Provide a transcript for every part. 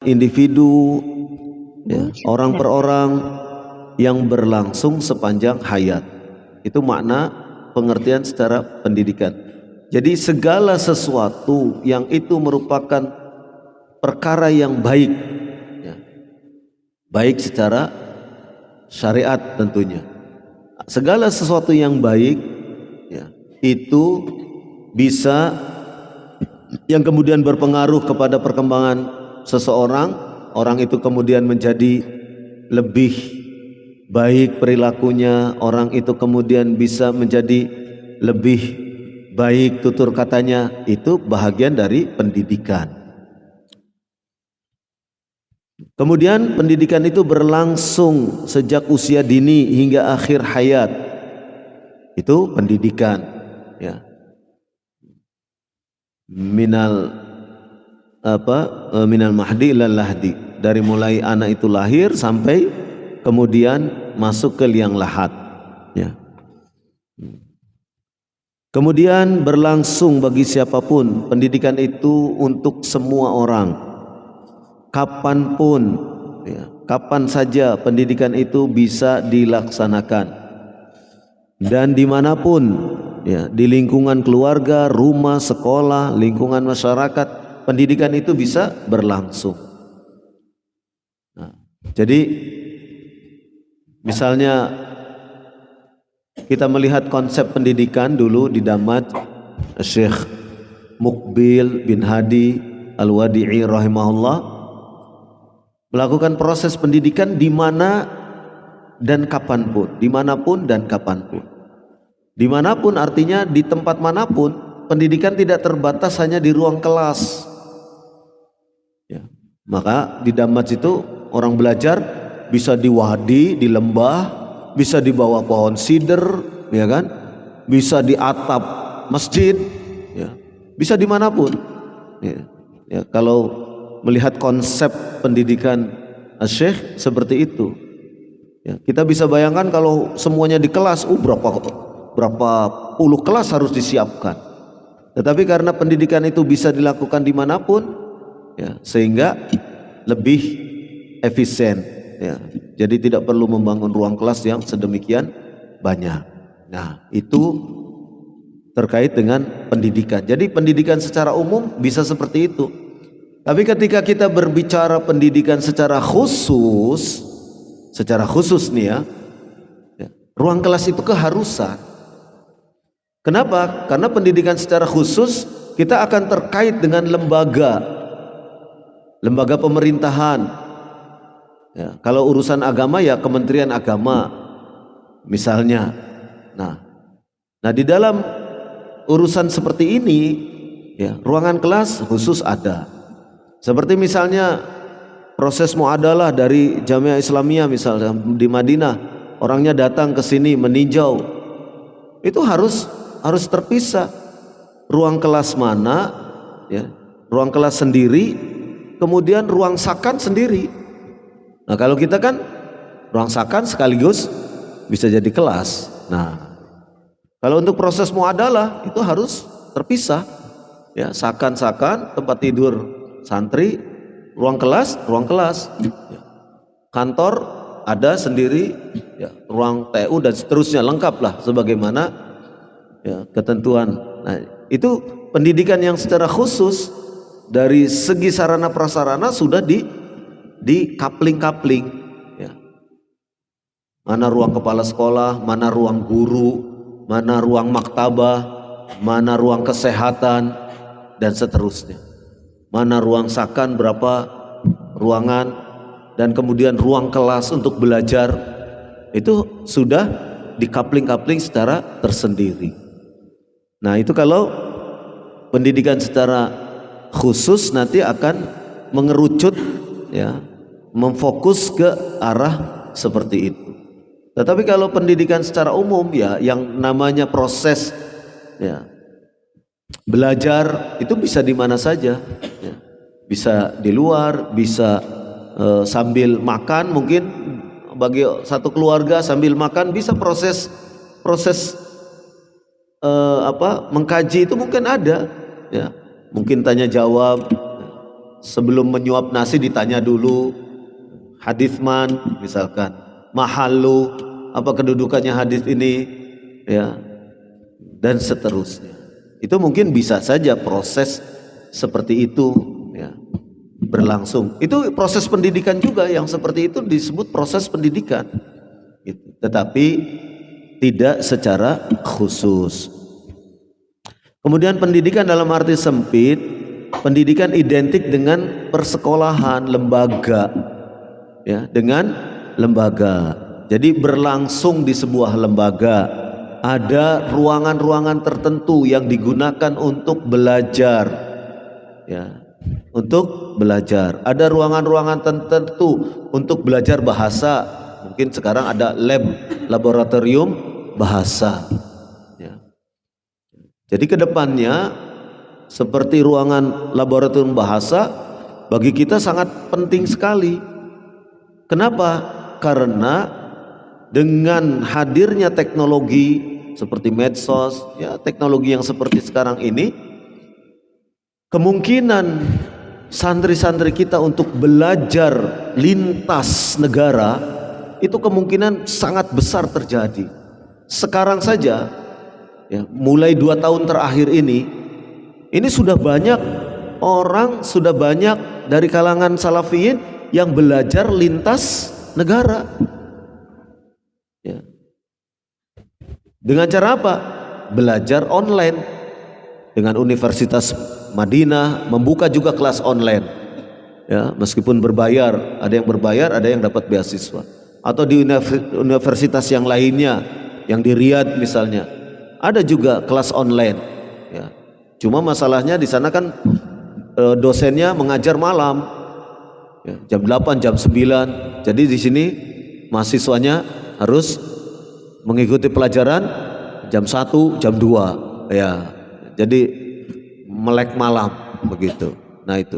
individu, ya, orang per orang yang berlangsung sepanjang hayat. Itu makna pengertian secara pendidikan. Jadi segala sesuatu yang itu merupakan perkara yang baik, ya, baik secara syariat tentunya. Segala sesuatu yang baik, ya, itu bisa yang kemudian berpengaruh kepada perkembangan seseorang. Orang itu kemudian menjadi lebih baik perilakunya, orang itu kemudian bisa menjadi lebih baik tutur katanya. Itu bahagian dari pendidikan. Kemudian pendidikan itu berlangsung sejak usia dini hingga akhir hayat. Itu pendidikan, ya. Minal mahdi ilal lahdi, dari mulai anak itu lahir sampai kemudian masuk ke liang lahat, ya. Kemudian berlangsung bagi siapapun. Pendidikan itu untuk semua orang, kapanpun, ya, kapan saja pendidikan itu bisa dilaksanakan dan dimanapun, ya, di lingkungan keluarga, rumah, sekolah, lingkungan masyarakat, pendidikan itu bisa berlangsung. Nah, jadi misalnya kita melihat konsep pendidikan dulu di Damat, Syekh Mukbil bin Hadi Al-Wadi'i rahimahullah melakukan proses pendidikan di mana dan kapanpun, dimanapun dan kapanpun. Dimanapun artinya di tempat manapun. Pendidikan tidak terbatas hanya di ruang kelas, ya. Maka di Damat itu orang belajar bisa di wadi, di lembah, bisa di bawah pohon sider, ya kan, bisa di atap masjid, ya, bisa dimanapun, ya. Ya, kalau melihat konsep pendidikan Syekh seperti itu, ya, kita bisa bayangkan kalau semuanya di kelas, berapa puluh kelas harus disiapkan. Tetapi karena pendidikan itu bisa dilakukan dimanapun, ya, sehingga lebih efisien, ya. Jadi tidak perlu membangun ruang kelas yang sedemikian banyak. Nah, itu terkait dengan pendidikan. Jadi pendidikan secara umum bisa seperti itu. Tapi ketika kita berbicara pendidikan secara khusus nih, ya, ruang kelas itu keharusan. Kenapa? Karena pendidikan secara khusus kita akan terkait dengan lembaga pemerintahan, ya. Kalau urusan agama ya Kementerian Agama misalnya. Nah di dalam urusan seperti ini, ya, ruangan kelas khusus ada. Seperti misalnya proses muadalah dari Jamiah Islamiyah misalnya di Madinah, orangnya datang ke sini meninjau, itu harus terpisah. Ruang kelas mana, ya, ruang kelas sendiri, kemudian ruang sakan sendiri. Nah kalau kita kan ruang sakan sekaligus bisa jadi kelas. Nah kalau untuk proses muadalah itu harus terpisah, ya, sakan tempat tidur santri, ruang kelas, ya. Kantor ada sendiri, ya, ruang TU dan seterusnya, lengkap lah sebagaimana, ya, ketentuan. Nah itu pendidikan yang secara khusus dari segi sarana prasarana sudah di kapling, ya. Mana ruang kepala sekolah, mana ruang guru, mana ruang maktabah, mana ruang kesehatan dan seterusnya. Mana ruang sakan, berapa ruangan, dan kemudian ruang kelas untuk belajar, itu sudah dikapling secara tersendiri. Nah itu kalau pendidikan secara khusus nanti akan mengerucut, ya, memfokus ke arah seperti itu. Tetapi kalau pendidikan secara umum, ya, yang namanya proses, ya, belajar itu bisa di mana saja, ya. Bisa di luar, bisa sambil makan, mungkin bagi satu keluarga sambil makan bisa proses mengkaji itu mungkin ada, ya, mungkin tanya jawab, sebelum menyuap nasi ditanya dulu hadits man misalkan, mahallu, apa kedudukannya hadis ini, ya, dan seterusnya. Itu mungkin bisa saja proses seperti itu, ya, berlangsung. Itu proses pendidikan juga, yang seperti itu disebut proses pendidikan. Tetapi tidak secara khusus. Kemudian pendidikan dalam arti sempit, pendidikan identik dengan persekolahan, lembaga, ya, dengan lembaga. Jadi berlangsung di sebuah lembaga, ada ruangan-ruangan tertentu yang digunakan untuk belajar, ya, untuk belajar. Ada ruangan-ruangan tertentu untuk belajar bahasa. Mungkin sekarang ada laboratorium bahasa, ya. Jadi kedepannya seperti ruangan laboratorium bahasa bagi kita sangat penting sekali. Kenapa? Karena dengan hadirnya teknologi seperti medsos, ya, teknologi yang seperti sekarang ini, kemungkinan santri-santri kita untuk belajar lintas negara itu kemungkinan sangat besar terjadi. Sekarang saja, ya, mulai 2 tahun terakhir ini sudah banyak orang, sudah banyak dari kalangan salafiyin yang belajar lintas negara. Ya. Dengan cara apa? Belajar online. Dengan Universitas Madinah membuka juga kelas online, ya, meskipun berbayar, ada yang berbayar, ada yang dapat beasiswa. Atau di universitas yang lainnya, yang di Riyadh misalnya, ada juga kelas online, ya. Cuma masalahnya di sana kan dosennya mengajar malam, ya, jam 8, jam 9. Jadi di sini mahasiswanya harus mengikuti pelajaran jam 1, jam 2, ya. Jadi melek malam begitu. Nah itu.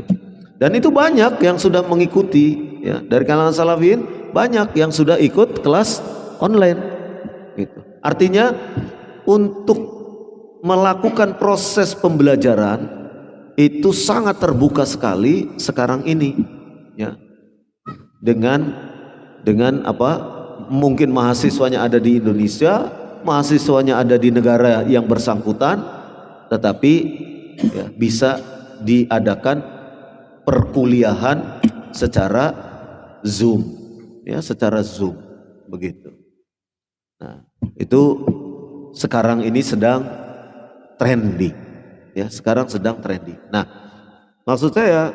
Dan itu banyak yang sudah mengikuti, ya, dari kalangan salafiyin banyak yang sudah ikut kelas online gitu. Artinya untuk melakukan proses pembelajaran itu sangat terbuka sekali sekarang ini, ya. Dengan apa? Mungkin mahasiswanya ada di Indonesia, mahasiswanya ada di negara yang bersangkutan, tetapi, ya, bisa diadakan perkuliahan secara Zoom, ya, secara Zoom begitu. Nah, itu sekarang ini sedang trending, ya, sekarang sedang trending. Nah, maksud saya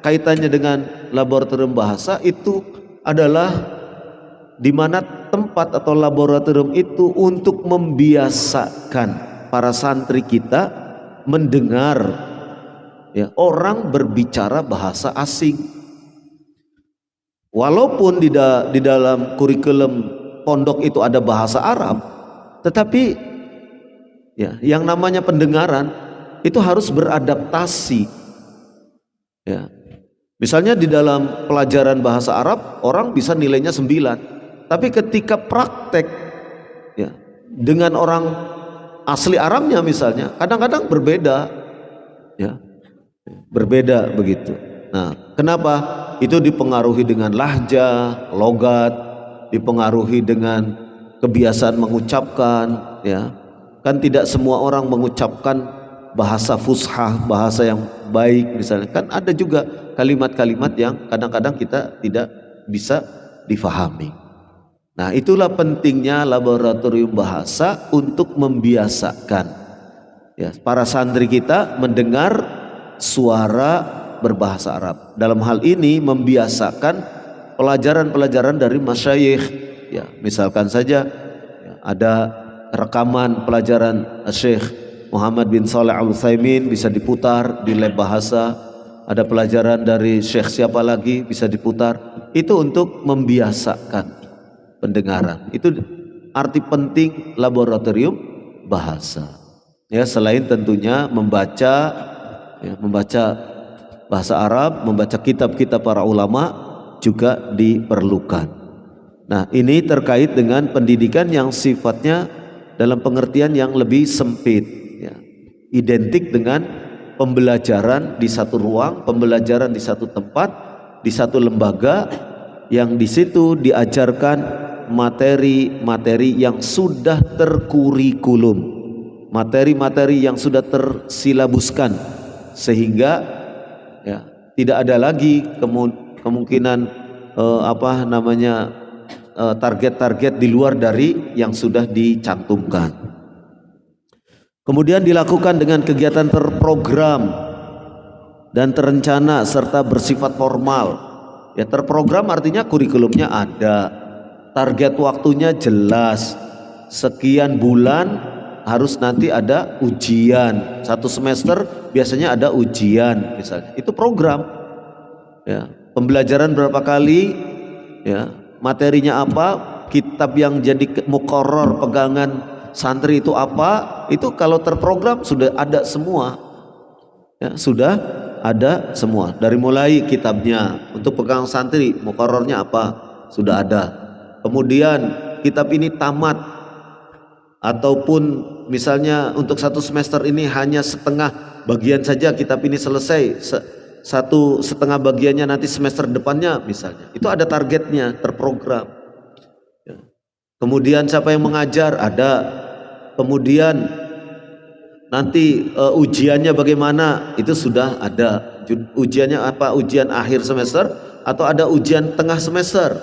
kaitannya dengan laboratorium bahasa itu adalah di mana tempat atau laboratorium itu untuk membiasakan para santri kita mendengar, ya, orang berbicara bahasa asing. Walaupun di dalam kurikulum pondok itu ada bahasa Arab, tetapi, ya, yang namanya pendengaran itu harus beradaptasi, ya. Misalnya di dalam pelajaran bahasa Arab orang bisa nilainya 9, tapi ketika praktek, ya, dengan orang asli Arabnya misalnya kadang-kadang berbeda, ya, berbeda begitu. Nah, kenapa? Itu dipengaruhi dengan lahjah, logat, dipengaruhi dengan kebiasaan mengucapkan, ya. Kan tidak semua orang mengucapkan bahasa fushah, bahasa yang baik misalnya. Kan ada juga kalimat-kalimat yang kadang-kadang kita tidak bisa difahami. Nah, itulah pentingnya laboratorium bahasa untuk membiasakan, ya, para santri kita mendengar suara berbahasa Arab. Dalam hal ini membiasakan pelajaran-pelajaran dari masyayikh, ya, misalkan saja, ya, ada rekaman pelajaran Syekh Muhammad bin Shalih Al-Utsaimin bisa diputar di lab bahasa. Ada pelajaran dari Syekh siapa lagi bisa diputar. Itu untuk membiasakan pendengaran. Itu arti penting laboratorium bahasa, ya, selain tentunya membaca, ya, membaca bahasa Arab, membaca kitab-kitab para ulama juga diperlukan. Nah, ini terkait dengan pendidikan yang sifatnya dalam pengertian yang lebih sempit, ya, identik dengan pembelajaran di satu ruang, pembelajaran di satu tempat, di satu lembaga yang di situ diajarkan materi-materi yang sudah terkurikulum, materi-materi yang sudah tersilabuskan, sehingga ya tidak ada lagi kemungkinan target-target di luar dari yang sudah dicantumkan. Kemudian dilakukan dengan kegiatan terprogram dan terencana serta bersifat formal. Ya, terprogram artinya kurikulumnya ada, target waktunya jelas, sekian bulan harus nanti ada ujian, satu semester biasanya ada ujian misalnya, itu program. Ya, pembelajaran berapa kali, ya, materinya apa, kitab yang jadi muqarrar pegangan santri itu apa, itu kalau terprogram sudah ada semua, ya, sudah ada semua. Dari mulai kitabnya untuk pegang santri, muqarrarnya apa, sudah ada. Kemudian kitab ini tamat, ataupun misalnya untuk satu semester ini hanya setengah bagian saja kitab ini selesai, satu setengah bagiannya nanti semester depannya misalnya, itu ada targetnya, terprogram. Kemudian siapa yang mengajar, ada. Kemudian nanti ujiannya bagaimana, itu sudah ada. Ujiannya apa, ujian akhir semester atau ada ujian tengah semester,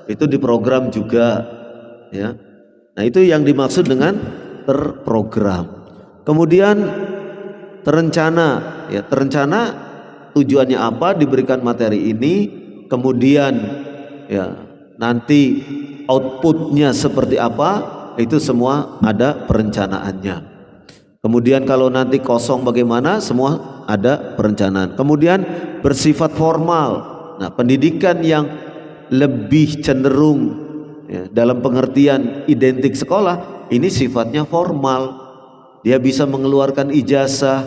itu diprogram juga, ya. Nah, itu yang dimaksud dengan terprogram. Kemudian terencana, ya, terencana tujuannya apa, diberikan materi ini, kemudian ya nanti outputnya seperti apa, itu semua ada perencanaannya. Kemudian kalau nanti kosong bagaimana, semua ada perencanaan. Kemudian bersifat formal. Nah, pendidikan yang lebih cenderung, ya, dalam pengertian identik sekolah, ini sifatnya formal. Dia bisa mengeluarkan ijazah,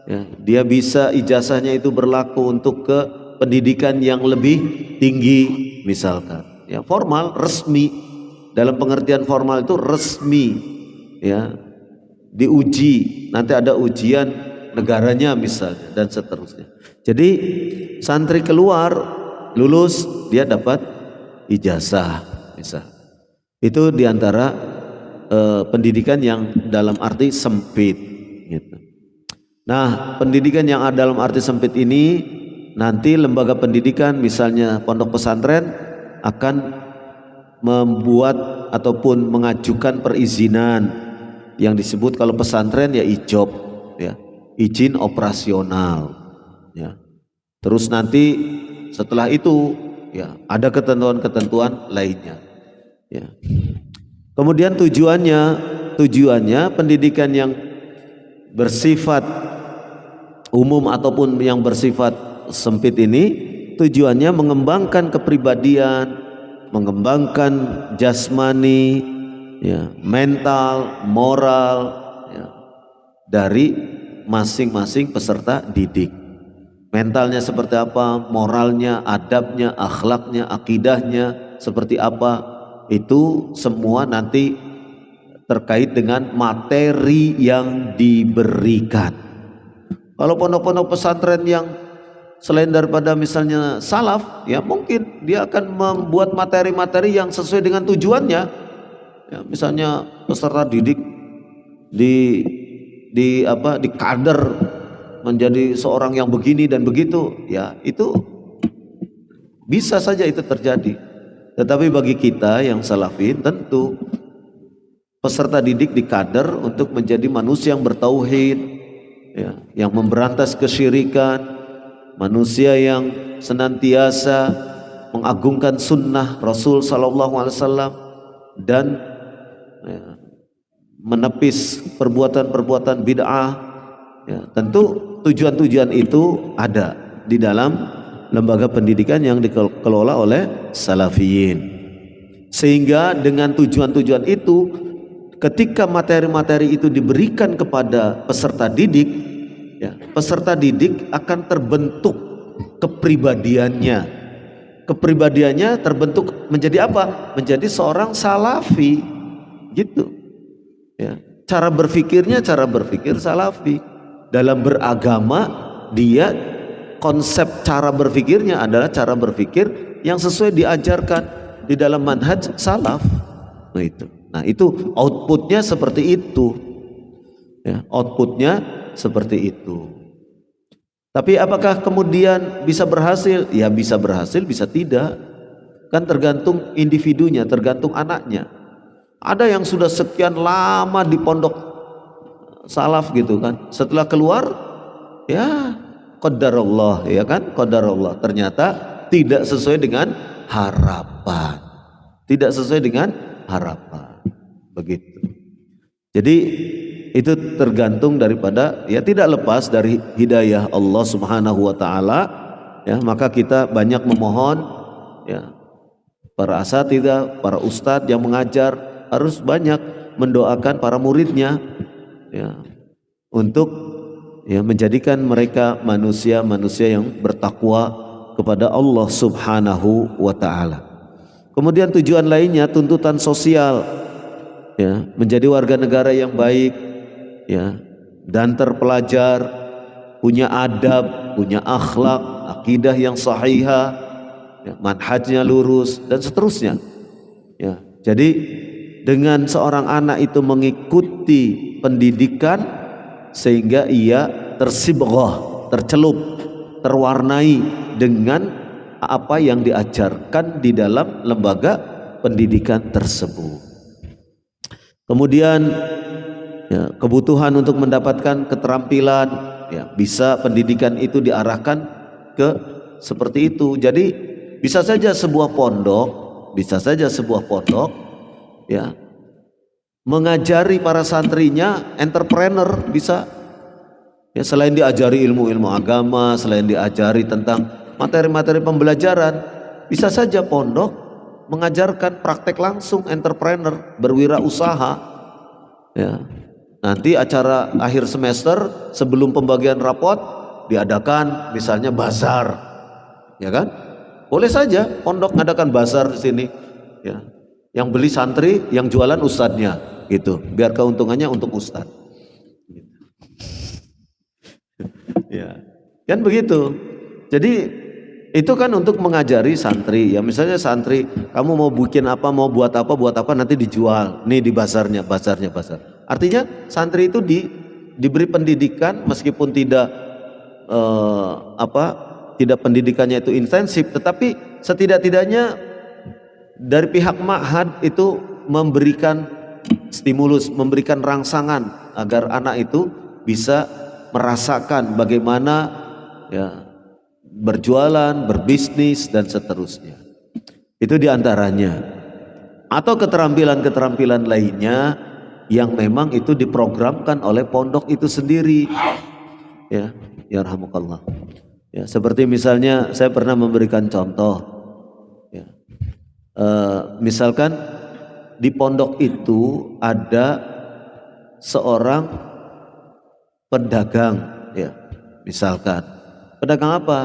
ya, dia bisa ijazahnya itu berlaku untuk ke pendidikan yang lebih tinggi misalkan, ya, formal, resmi. Dalam pengertian formal itu resmi, ya, diuji, nanti ada ujian negaranya misalnya, dan seterusnya. Jadi santri keluar, lulus, dia dapat ijazah misal. Itu diantara pendidikan yang dalam arti sempit, gitu. Nah, pendidikan yang dalam arti sempit ini, nanti lembaga pendidikan misalnya pondok pesantren akan membuat ataupun mengajukan perizinan yang disebut kalau pesantren ya IJOP, ya, izin operasional, ya. Terus nanti setelah itu, ya, ada ketentuan-ketentuan lainnya, ya. Kemudian tujuannya pendidikan yang bersifat umum ataupun yang bersifat sempit ini, tujuannya mengembangkan kepribadian, mengembangkan jasmani, ya, mental, moral, ya, dari masing-masing peserta didik. Mentalnya seperti apa, moralnya, adabnya, akhlaknya, akidahnya seperti apa, itu semua nanti terkait dengan materi yang diberikan. Kalau pondok-pondok pesantren yang selain daripada misalnya salaf, ya mungkin dia akan membuat materi-materi yang sesuai dengan tujuannya, ya, misalnya peserta didik di kader menjadi seorang yang begini dan begitu, ya itu bisa saja itu terjadi. Tetapi bagi kita yang salafin, tentu peserta didik di kader untuk menjadi manusia yang bertauhid, ya, yang memberantas kesyirikan, manusia yang senantiasa mengagungkan sunnah Rasul Sallallahu Alaihi Wasallam dan, ya, menepis perbuatan-perbuatan bid'ah, ya, tentu tujuan-tujuan itu ada di dalam lembaga pendidikan yang dikelola oleh salafiyin. Sehingga dengan tujuan-tujuan itu, ketika materi-materi itu diberikan kepada peserta didik, ya, peserta didik akan terbentuk kepribadiannya. Kepribadiannya terbentuk menjadi apa? Menjadi seorang salafi, gitu. Ya, cara berpikir salafi, dalam beragama dia konsep cara berpikirnya adalah cara berpikir yang sesuai diajarkan di dalam manhaj salaf. Nah itu outputnya seperti itu, ya, outputnya seperti itu. Tapi apakah kemudian bisa berhasil? Ya bisa berhasil, bisa tidak. Kan tergantung individunya, tergantung anaknya. Ada yang sudah sekian lama di pondok salaf gitu kan, setelah keluar ya qadarullah, ya kan, qadarullah, ternyata tidak sesuai dengan harapan, tidak sesuai dengan harapan, begitu. Jadi itu tergantung daripada, ya tidak lepas dari hidayah Allah Subhanahu wa taala, ya. Maka kita banyak memohon, ya, para asatidzah, para ustadz yang mengajar harus banyak mendoakan para muridnya, ya, untuk, ya, menjadikan mereka manusia-manusia yang bertakwa kepada Allah Subhanahu wa taala. Kemudian tujuan lainnya tuntutan sosial, ya, menjadi warga negara yang baik, ya, dan terpelajar, punya adab, punya akhlak, akidah yang sahihah, ya, manhajnya lurus dan seterusnya, ya. Jadi dengan seorang anak itu mengikuti pendidikan sehingga ia tersibghah, tercelup, terwarnai dengan apa yang diajarkan di dalam lembaga pendidikan tersebut. Kemudian, ya, kebutuhan untuk mendapatkan keterampilan, ya, bisa pendidikan itu diarahkan ke seperti itu. Jadi bisa saja sebuah pondok, ya, mengajari para santrinya entrepreneur, bisa, ya, selain diajari ilmu-ilmu agama, selain diajari tentang materi-materi pembelajaran, bisa saja pondok mengajarkan praktek langsung entrepreneur, berwirausaha, ya. Nanti acara akhir semester sebelum pembagian rapot diadakan misalnya bazar, ya kan? Boleh saja pondok mengadakan bazar di sini, ya. Yang beli santri, yang jualan ustadznya, gitu. Biar keuntungannya untuk ustadz. Ya, kan begitu. Jadi itu kan untuk mengajari santri, ya. Misalnya santri, kamu mau bikin apa, mau buat apa, nanti dijual. Nih di bazar. Artinya santri itu diberi pendidikan meskipun tidak tidak pendidikannya itu intensif, tetapi setidak-tidaknya dari pihak ma'had itu memberikan stimulus, memberikan rangsangan agar anak itu bisa merasakan bagaimana, ya, berjualan, berbisnis dan seterusnya. Itu diantaranya. Atau keterampilan-keterampilan lainnya yang memang itu diprogramkan oleh pondok itu sendiri, ya, yarhamukallah. Ya, seperti misalnya saya pernah memberikan contoh, ya. Misalkan di pondok itu ada seorang pedagang, ya, misalkan pedagang apa?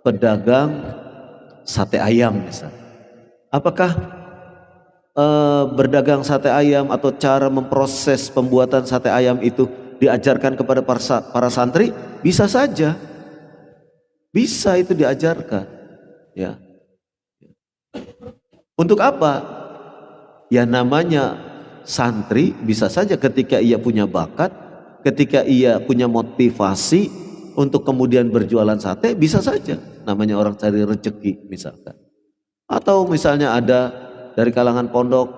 Pedagang sate ayam misalnya. Apakah berdagang sate ayam atau cara memproses pembuatan sate ayam itu diajarkan kepada para santri? Bisa saja, bisa itu diajarkan, ya. Untuk apa? Ya namanya santri bisa saja ketika ia punya bakat, ketika ia punya motivasi untuk kemudian berjualan sate, bisa saja namanya orang cari rezeki misalkan. Atau misalnya ada dari kalangan pondok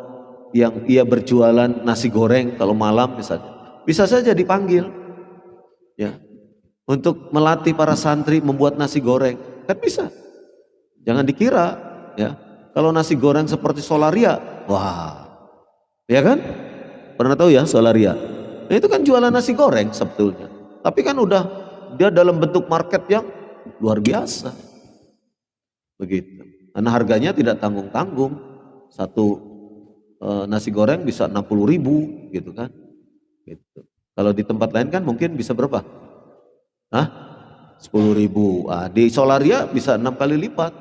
yang ia berjualan nasi goreng kalau malam misalnya, bisa saja dipanggil, ya, untuk melatih para santri membuat nasi goreng, kan bisa. Jangan dikira, ya, kalau nasi goreng seperti Solaria, wah, ya kan? Pernah tahu ya Solaria? Nah, itu kan jualan nasi goreng sebetulnya, tapi kan udah dia dalam bentuk market yang luar biasa, begitu. Karena harganya tidak tanggung-tanggung, satu nasi goreng bisa 60.000 gitu kan, gitu. Kalau di tempat lain kan mungkin bisa berapa? 10.000. Di Solaria bisa 6 kali lipat,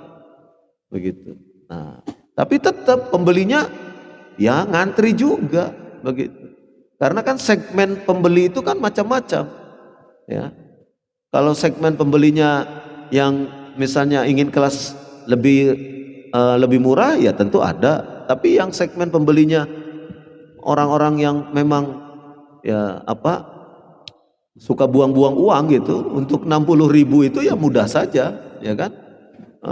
begitu. Nah, tapi tetap pembelinya ya ngantri juga, begitu. Karena kan segmen pembeli itu kan macam-macam. ya. Kalau segmen pembelinya yang misalnya ingin kelas lebih murah ya tentu ada, tapi yang segmen pembelinya orang-orang yang memang ya suka buang-buang uang gitu, untuk 60.000 itu ya mudah saja, ya kan?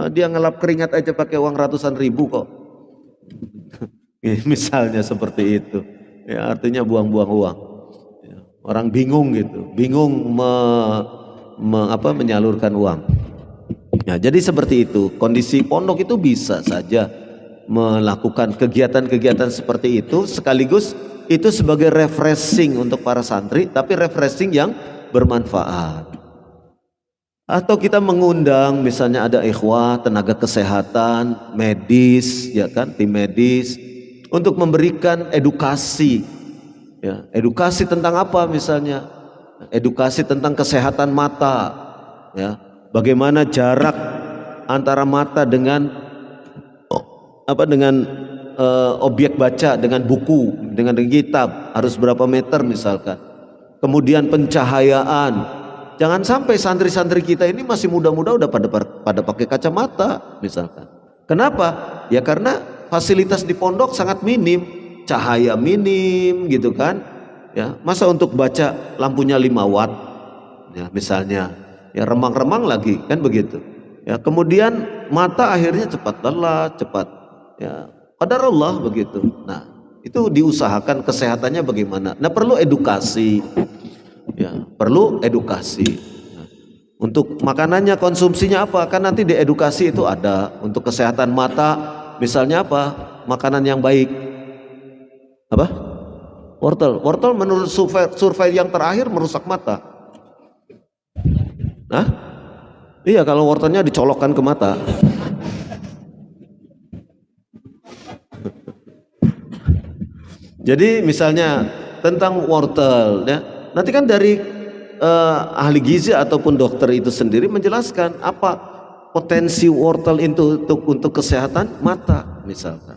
Dia ngelap keringat aja pakai uang ratusan ribu kok. Misalnya seperti itu, ya artinya buang-buang uang. Ya, orang bingung gitu, bingung menyalurkan uang. Ya, jadi seperti itu. Kondisi pondok itu bisa saja melakukan kegiatan-kegiatan seperti itu, sekaligus itu sebagai refreshing untuk para santri, tapi refreshing yang bermanfaat. Atau kita mengundang misalnya ada ikhwah, tenaga kesehatan, medis, ya kan, tim medis, untuk memberikan edukasi, ya, edukasi tentang apa misalnya, edukasi tentang kesehatan mata, ya, bagaimana jarak antara mata dengan objek baca, dengan buku, dengan kitab harus berapa meter misalkan. Kemudian pencahayaan, jangan sampai santri-santri kita ini masih muda-muda udah pada pakai kacamata misalkan. Kenapa? Ya karena fasilitas di pondok sangat minim, cahaya minim gitu kan. Ya, masa untuk baca lampunya 5 watt ya misalnya, ya remang-remang lagi kan begitu. Ya, kemudian mata akhirnya cepat lelah, cepat ya qadarullah begitu. Nah, itu diusahakan kesehatannya bagaimana. Nah, perlu edukasi. Ya, perlu edukasi. Nah, untuk makanannya, konsumsinya apa? Kan nanti di edukasi itu ada untuk kesehatan mata, misalnya apa? Makanan yang baik. Apa? Wortel. Wortel menurut survei yang terakhir merusak mata. Nah, iya kalau wortelnya dicolokkan ke mata. Jadi misalnya tentang wortel ya, nanti kan dari ahli gizi ataupun dokter itu sendiri menjelaskan apa potensi wortel itu untuk kesehatan mata misalkan.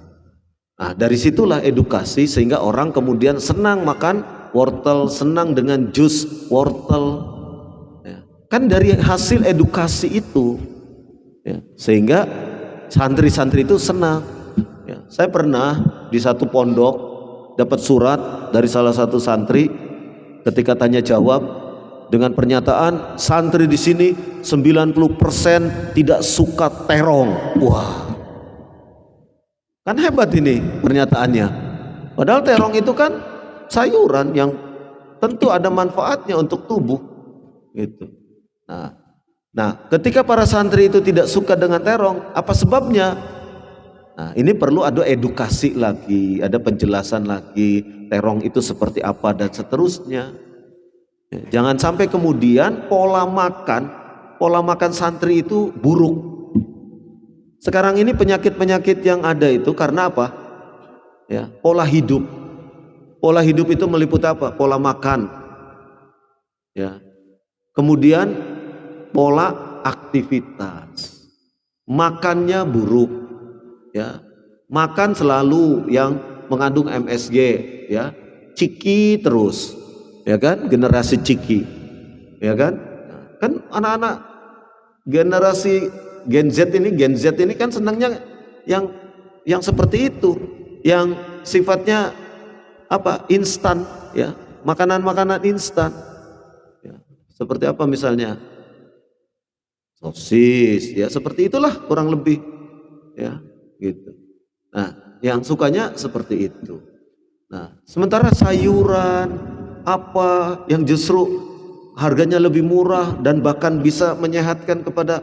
Nah, dari situlah edukasi sehingga orang kemudian senang makan wortel, senang dengan jus wortel. Ya. Kan dari hasil edukasi itu, ya, sehingga santri-santri itu senang. Ya. Saya pernah di satu pondok dapat surat dari salah satu santri ketika tanya jawab dengan pernyataan santri di sini 90% tidak suka terong. Wah, kan hebat ini pernyataannya. Padahal terong itu kan sayuran yang tentu ada manfaatnya untuk tubuh gitu. Nah, ketika para santri itu tidak suka dengan terong, apa sebabnya? Nah, ini perlu ada edukasi lagi, ada penjelasan lagi, terong itu seperti apa dan seterusnya. Ya, jangan sampai kemudian pola makan santri itu buruk. Sekarang ini penyakit-penyakit yang ada itu karena apa? Ya, pola hidup. Pola hidup itu meliputi apa? Pola makan. Ya. Kemudian pola aktivitas. Makannya buruk. Ya, makan selalu yang mengandung MSG, ya, ciki terus, ya kan, generasi ciki, ya kan, kan anak-anak generasi Gen Z ini kan senangnya yang seperti itu, yang sifatnya apa, instan, ya, makanan-makanan instan, ya, seperti apa misalnya, sosis, ya, seperti itulah kurang lebih, ya. Gitu. Nah, yang sukanya seperti itu. Nah, sementara sayuran apa yang justru harganya lebih murah dan bahkan bisa menyehatkan kepada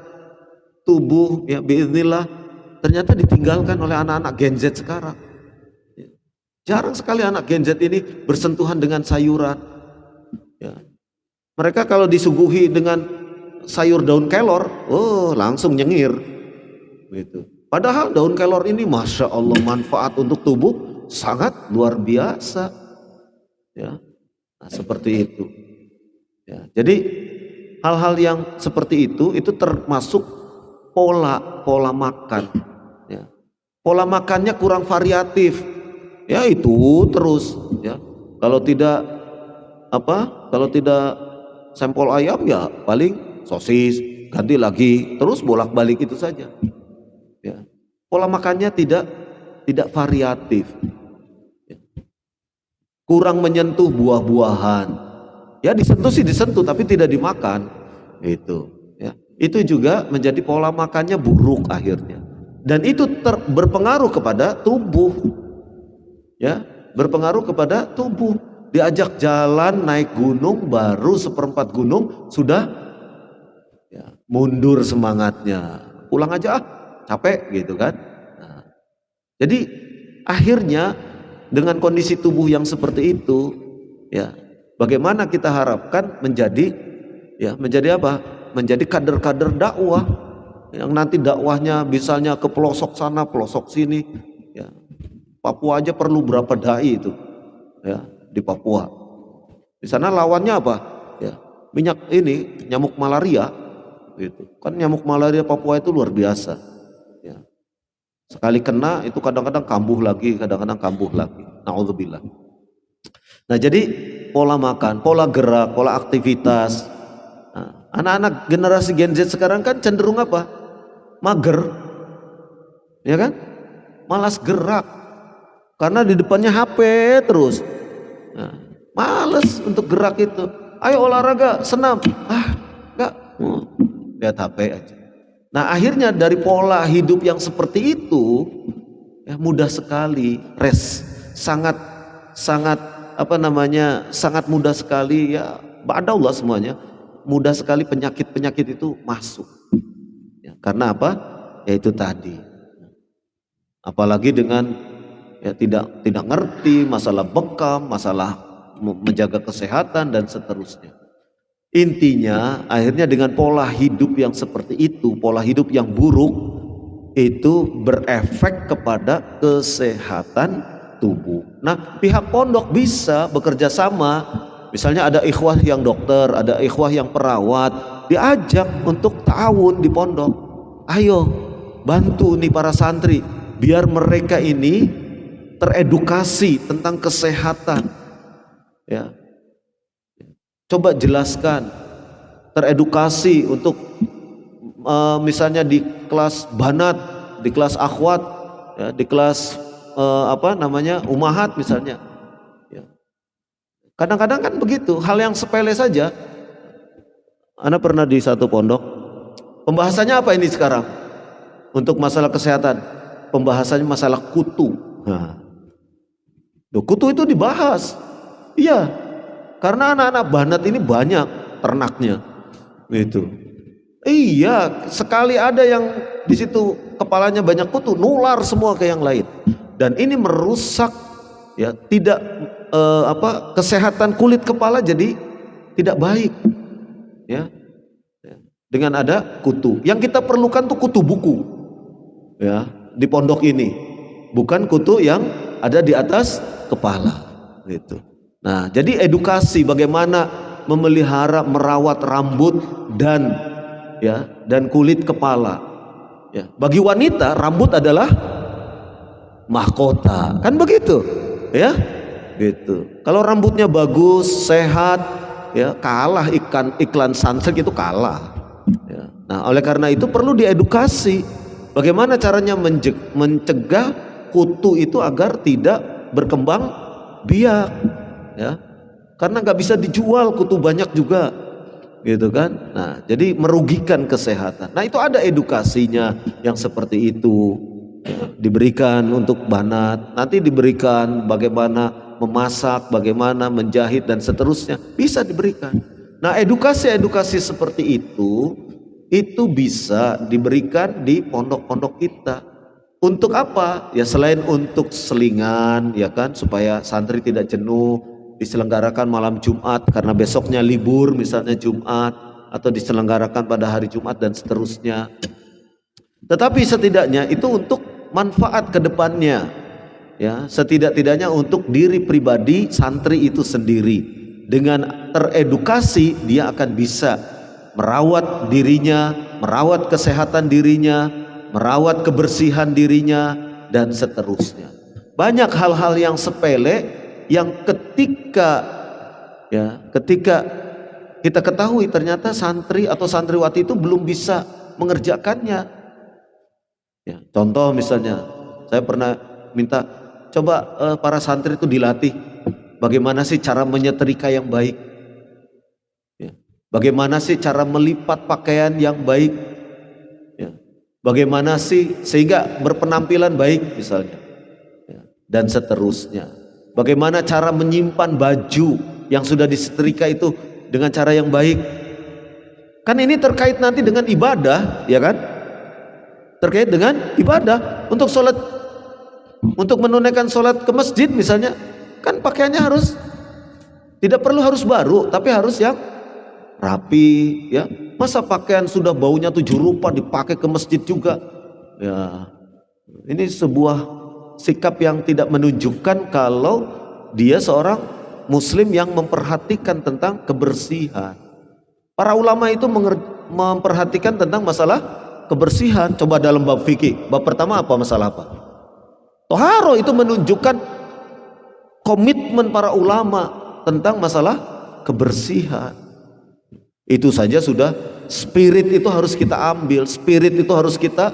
tubuh, ya biiznillah, ternyata ditinggalkan oleh anak-anak Gen Z sekarang. Jarang sekali anak Gen Z ini bersentuhan dengan sayuran. Ya. Mereka kalau disuguhi dengan sayur daun kelor, oh langsung nyengir, gitu. Padahal daun kelor ini masya Allah manfaat untuk tubuh sangat luar biasa, ya. Nah, seperti itu. Ya, jadi hal-hal yang seperti itu termasuk pola makan. Ya. Pola makannya kurang variatif, ya itu terus. Ya. Kalau tidak sampel ayam ya paling sosis, ganti lagi, terus bolak-balik itu saja. Ya. Pola makannya tidak variatif. Ya. Kurang menyentuh buah-buahan. Ya disentuh sih disentuh, tapi tidak dimakan. Itu. Ya. Itu juga menjadi pola makannya buruk akhirnya. Dan itu berpengaruh kepada tubuh. Ya, berpengaruh kepada tubuh. Diajak jalan naik gunung, baru seperempat gunung sudah ya, mundur semangatnya. Pulang aja capek gitu kan. Nah, jadi akhirnya dengan kondisi tubuh yang seperti itu, ya bagaimana kita harapkan menjadi apa? Menjadi kader-kader dakwah yang nanti dakwahnya misalnya ke pelosok sana, pelosok sini. Ya, Papua aja perlu berapa dai itu, ya. Di Papua. Di sana lawannya apa? Ya, minyak ini nyamuk malaria gitu. Kan nyamuk malaria Papua itu luar biasa. Ya. Sekali kena itu kadang-kadang kambuh lagi, kadang-kadang kambuh lagi. Nauzubillah. Nah, jadi pola makan, pola gerak, pola aktivitas. Nah, anak-anak generasi Gen Z sekarang kan cenderung apa? Mager. Ya kan? Malas gerak. Karena di depannya HP terus. Nah, males untuk gerak itu. Ayo olahraga, senam. Enggak. Lihat HP aja. Nah, akhirnya dari pola hidup yang seperti itu ya mudah sekali sangat sangat mudah sekali ya ba'dallah semuanya. Mudah sekali penyakit-penyakit itu masuk. Ya, karena apa? Ya itu tadi. Apalagi dengan ya tidak ngerti masalah bekam, masalah menjaga kesehatan dan seterusnya. Intinya akhirnya dengan pola hidup yang seperti itu, pola hidup yang buruk itu berefek kepada kesehatan tubuh. Nah, pihak pondok bisa bekerja sama. Misalnya ada ikhwah yang dokter, ada ikhwah yang perawat, diajak untuk ta'awun di pondok. Ayo bantu nih para santri biar mereka ini teredukasi tentang kesehatan. Ya. Coba jelaskan, teredukasi untuk misalnya di kelas banat, di kelas akhwat, ya, di kelas umahat misalnya. Ya. Kadang-kadang kan begitu, hal yang sepele saja. Ana pernah di satu pondok, pembahasannya apa ini sekarang? Untuk masalah kesehatan, pembahasannya masalah kutu. Nah, kutu itu dibahas. Iya, karena anak-anak banat ini banyak ternaknya. Gitu. Iya, sekali ada yang di situ kepalanya banyak kutu, nular semua ke yang lain. Dan ini merusak ya, kesehatan kulit kepala jadi tidak baik. Ya. Dengan ada kutu. Yang kita perlukan tuh kutu buku. Ya, di pondok ini. Bukan kutu yang ada di atas kepala gitu. Nah, jadi edukasi bagaimana memelihara, merawat rambut dan kulit kepala. Ya, bagi wanita rambut adalah mahkota, kan begitu? Ya, gitu. Kalau rambutnya bagus, sehat, ya kalah iklan sunsilk itu kalah. Ya. Nah, oleh karena itu perlu diedukasi. Bagaimana caranya mencegah kutu itu agar tidak berkembang biak, ya, karena nggak bisa dijual kutu banyak juga, gitu kan. Nah, jadi merugikan kesehatan. Nah, itu ada edukasinya yang seperti itu, ya, diberikan untuk banat, nanti diberikan bagaimana memasak, bagaimana menjahit dan seterusnya bisa diberikan. Nah, edukasi seperti itu bisa diberikan di pondok-pondok kita. Untuk apa? Ya selain untuk selingan, ya kan, supaya santri tidak jenuh, diselenggarakan malam Jumat karena besoknya libur misalnya Jumat, atau diselenggarakan pada hari Jumat dan seterusnya. Tetapi setidaknya itu untuk manfaat ke depannya. Ya, setidak-tidaknya untuk diri pribadi santri itu sendiri. Dengan teredukasi dia akan bisa merawat dirinya, merawat kesehatan dirinya, merawat kebersihan dirinya dan seterusnya. Banyak hal-hal yang sepele yang ketika kita ketahui ternyata santri atau santriwati itu belum bisa mengerjakannya. Ya, contoh misalnya, saya pernah minta coba para santri itu dilatih bagaimana sih cara menyetrika yang baik, ya. Bagaimana sih cara melipat pakaian yang baik, ya. Bagaimana sih sehingga berpenampilan baik misalnya, ya. Dan seterusnya. Bagaimana cara menyimpan baju yang sudah disetrika itu dengan cara yang baik. Kan ini terkait nanti dengan ibadah, ya kan? Terkait dengan ibadah. Untuk sholat, untuk menunaikan sholat ke masjid misalnya, kan pakaiannya harus, tidak perlu harus baru, tapi harus yang rapi, ya. Masa pakaian sudah baunya 7 rupa dipakai ke masjid juga, ya. Ini sebuah sikap yang tidak menunjukkan kalau dia seorang muslim yang memperhatikan tentang kebersihan. Para ulama itu memperhatikan tentang masalah kebersihan. Coba dalam bab fikih, bab pertama apa, masalah apa? Toharo. Itu menunjukkan komitmen para ulama tentang masalah kebersihan. Itu saja sudah, spirit itu harus kita ambil, spirit itu harus kita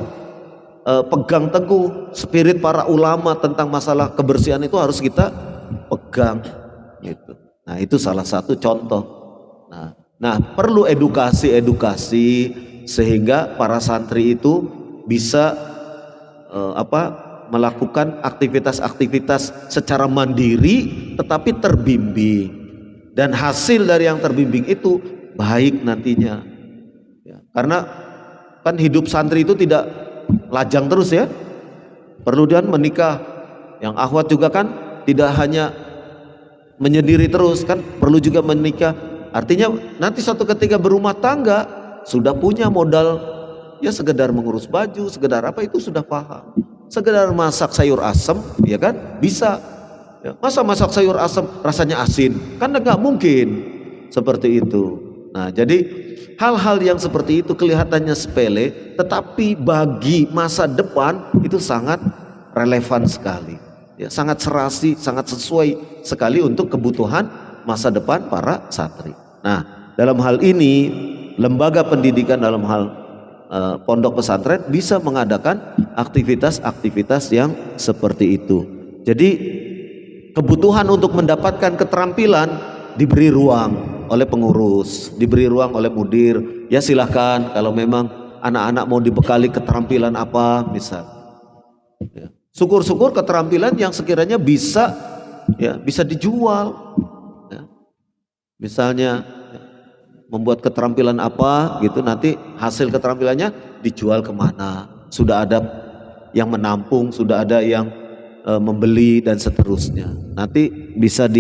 pegang teguh. Spirit para ulama tentang masalah kebersihan itu harus kita pegang, gitu. Nah, itu salah satu contoh. Nah, perlu edukasi sehingga para santri itu bisa melakukan aktivitas-aktivitas secara mandiri tetapi terbimbing, dan hasil dari yang terbimbing itu baik nantinya, ya. Karena kan hidup santri itu tidak lajang terus, ya. Perlu dan menikah. Yang akhwat juga kan tidak hanya menyendiri terus, kan perlu juga menikah. Artinya nanti suatu ketika berumah tangga sudah punya modal, ya sekedar mengurus baju, sekedar apa itu sudah paham. Sekedar masak sayur asem, ya kan bisa, ya. Masa masak sayur asem rasanya asin, kan nggak mungkin seperti itu. Nah, jadi hal-hal yang seperti itu kelihatannya sepele, tetapi bagi masa depan itu sangat relevan sekali, ya, sangat serasi, sangat sesuai sekali untuk kebutuhan masa depan para santri. Nah, dalam hal ini lembaga pendidikan dalam hal pondok pesantren bisa mengadakan aktivitas-aktivitas yang seperti itu. Jadi kebutuhan untuk mendapatkan keterampilan diberi ruang oleh pengurus, diberi ruang oleh mudir. Ya silahkan kalau memang anak-anak mau dibekali keterampilan apa misal, ya. Syukur-syukur keterampilan yang sekiranya bisa, ya, bisa dijual, ya. Misalnya membuat keterampilan apa gitu, nanti hasil keterampilannya dijual kemana, sudah ada yang menampung, sudah ada yang membeli dan seterusnya. Nanti bisa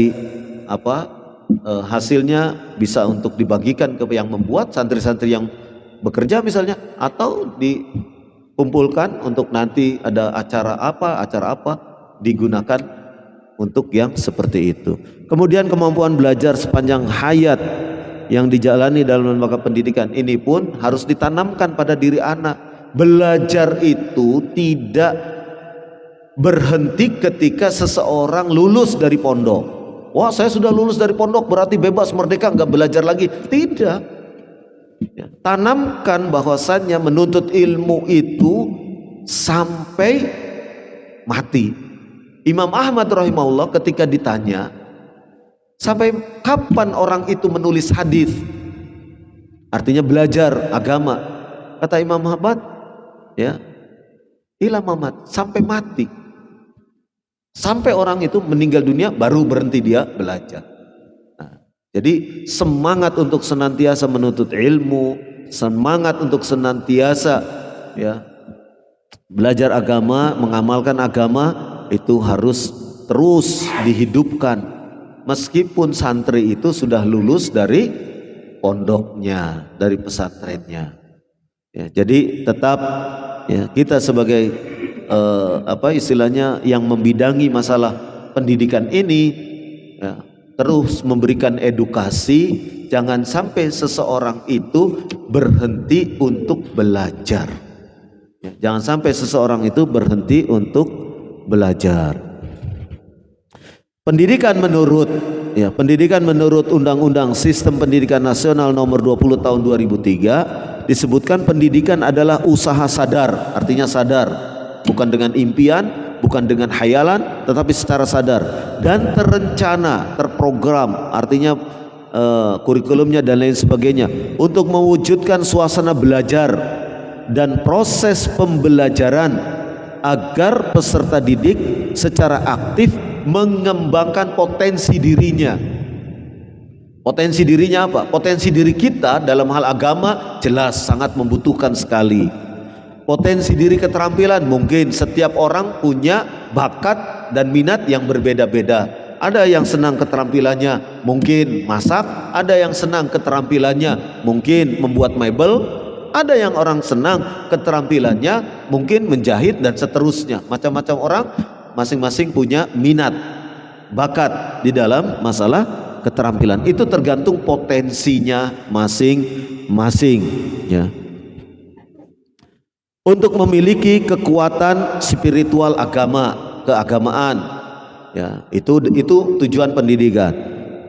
hasilnya bisa untuk dibagikan ke yang membuat, santri-santri yang bekerja misalnya, atau dikumpulkan untuk nanti ada acara apa digunakan untuk yang seperti itu. Kemudian kemampuan belajar sepanjang hayat yang dijalani dalam lembaga pendidikan ini pun harus ditanamkan pada diri anak. Belajar itu tidak berhenti ketika seseorang lulus dari pondok. Wah, saya sudah lulus dari pondok berarti bebas merdeka, nggak belajar lagi. Tidak, ya. Tanamkan bahwasannya menuntut ilmu itu sampai mati. Imam Ahmad rahimahullah ketika ditanya sampai kapan orang itu menulis hadis, artinya belajar agama, kata Imam Ahmad, ya, ila mamat, sampai mati. Sampai orang itu meninggal dunia baru berhenti dia belajar. Nah, jadi semangat untuk senantiasa menuntut ilmu, semangat untuk senantiasa, ya, belajar agama, mengamalkan agama itu harus terus dihidupkan. Meskipun santri itu sudah lulus dari pondoknya, dari pesantrennya, ya, jadi tetap, ya, kita sebagai istilahnya yang membidangi masalah pendidikan ini, ya, terus memberikan edukasi. Jangan sampai seseorang itu berhenti untuk belajar, ya, jangan sampai seseorang itu berhenti untuk belajar. Pendidikan menurut Undang-Undang Sistem Pendidikan Nasional Nomor 20 Tahun 2003 disebutkan pendidikan adalah usaha sadar, artinya sadar, bukan dengan impian, bukan dengan hayalan, tetapi secara sadar dan terencana, terprogram, artinya kurikulumnya dan lain sebagainya untuk mewujudkan suasana belajar dan proses pembelajaran agar peserta didik secara aktif mengembangkan potensi dirinya. Potensi dirinya apa? Potensi diri kita dalam hal agama jelas sangat membutuhkan sekali. Potensi diri keterampilan, mungkin setiap orang punya bakat dan minat yang berbeda-beda. Ada yang senang keterampilannya mungkin masak, ada yang senang keterampilannya mungkin membuat mebel, ada yang orang senang keterampilannya mungkin menjahit dan seterusnya. Macam-macam orang masing-masing punya minat, bakat di dalam masalah keterampilan. Itu tergantung potensinya masing-masing, ya. Untuk memiliki kekuatan spiritual keagamaan, ya, itu tujuan pendidikan.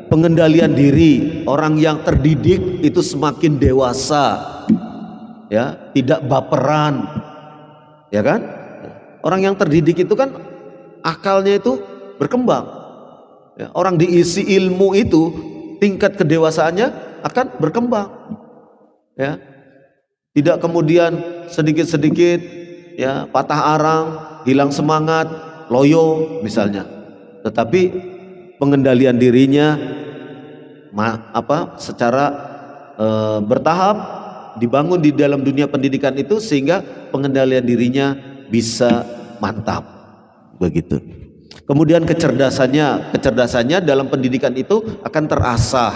Pengendalian diri, orang yang terdidik itu semakin dewasa, ya, tidak baperan, ya kan? Orang yang terdidik itu kan akalnya itu berkembang, ya, orang diisi ilmu itu tingkat kedewasaannya akan berkembang, ya, tidak kemudian sedikit-sedikit, ya, patah arang, hilang semangat, loyo misalnya, tetapi pengendalian dirinya secara bertahap dibangun di dalam dunia pendidikan itu sehingga pengendalian dirinya bisa mantap, begitu. Kemudian kecerdasannya dalam pendidikan itu akan terasah,